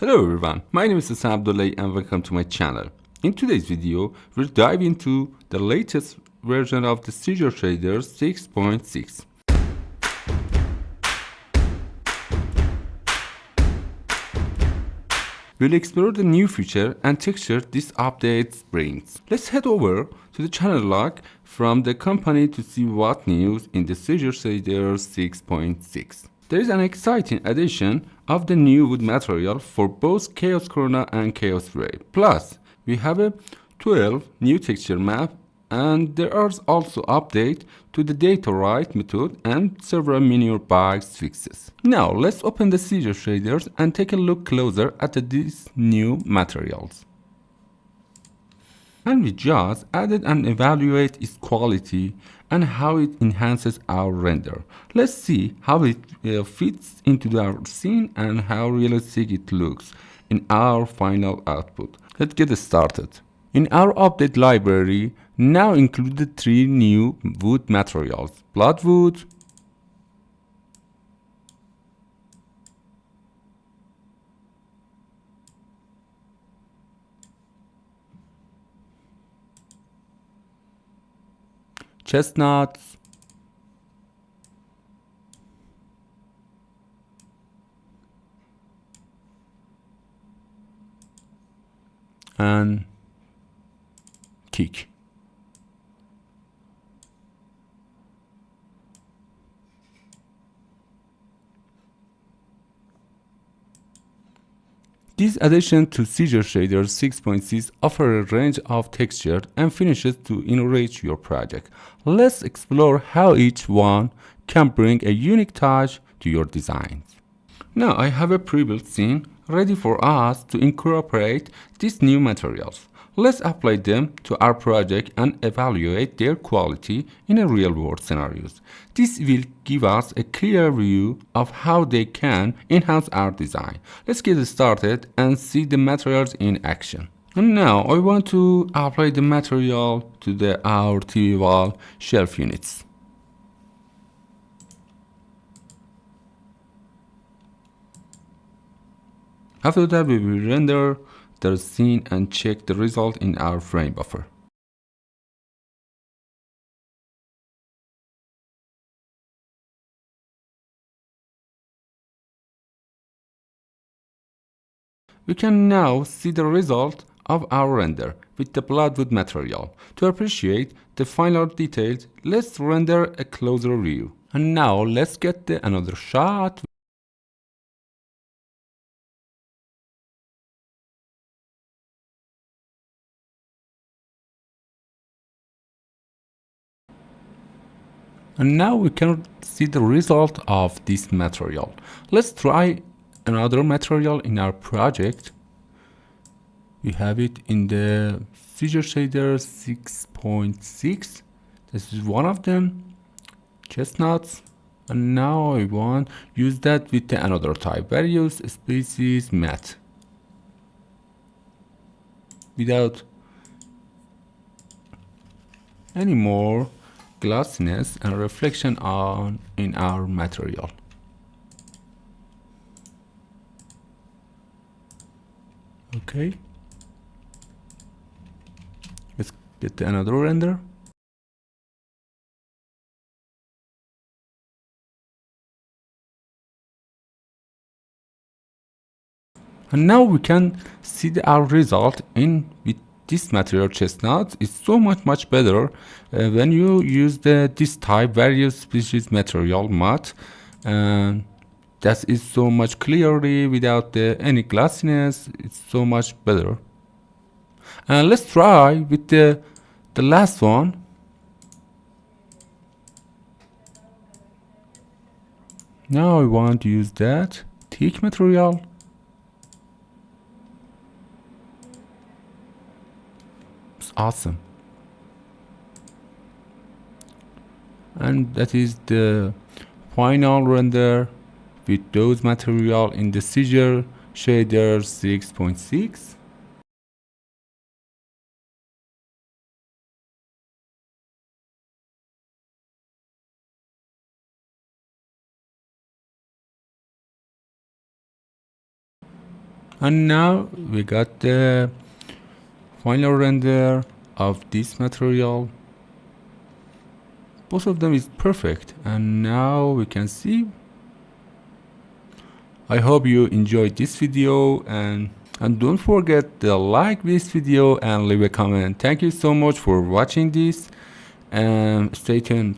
Hello everyone, my name is Sam and welcome to my channel. In today's video, we'll dive into the latest version of the Siger shader 6.6. We'll explore the new feature and texture this update brings. Let's head over to the channel log from the company to see what news in the Siger shader 6.6. There is an exciting addition of the new wood material for both Chaos Corona and Chaos Ray. Plus, we have a 12 new texture map, and there are also updates to the data write method and several minor bugs fixes. Now let's open the Siger shaders and take a look closer at these new materials. And we just added and evaluate its quality and how it enhances our render. Let's see how it fits into our scene and how realistic it looks in our final output. Let's get started. In our update library now included 3 new wood materials: bloodwood, chestnuts, and teak. These additions to Siger Shader 6.6 offer a range of textures and finishes to enrich your project. Let's explore how each one can bring a unique touch to your designs. Now I have a pre-built scene ready for us to incorporate these new materials. Let's apply them to our project and evaluate their quality in a real-world scenarios. This will give us a clear view of how they can enhance our design. Let's get started and see the materials in action. And now I want to apply the material to our TV wall shelf units. After that, we will render the scene and check the result in our frame buffer. We can now see the result of our render with the bloodwood material. To appreciate the final details, let's render a closer view. And now let's get another shot. And now we can see the result of this material. Let's try another material in our project. We have it in the Siger shader 6.6. This is one of them, chestnuts. And now I want to use that with another type, various species matte, without any more glossiness and reflection in our material. Okay, let's get another render. And now we can see our result with this material chestnut. Is so much better when you use this type various species material matte, and that is so much clearly without any glossiness. It's so much better. And let's try with the last one. Now I want to use that teak material. It's awesome. And that is the final render with those material in the Siger shader 6.6. And now we got the final render of this material. Both of them is perfect, and now we can see. I hope you enjoyed this video, and don't forget to like this video and leave a comment. Thank you so much for watching this, and stay tuned.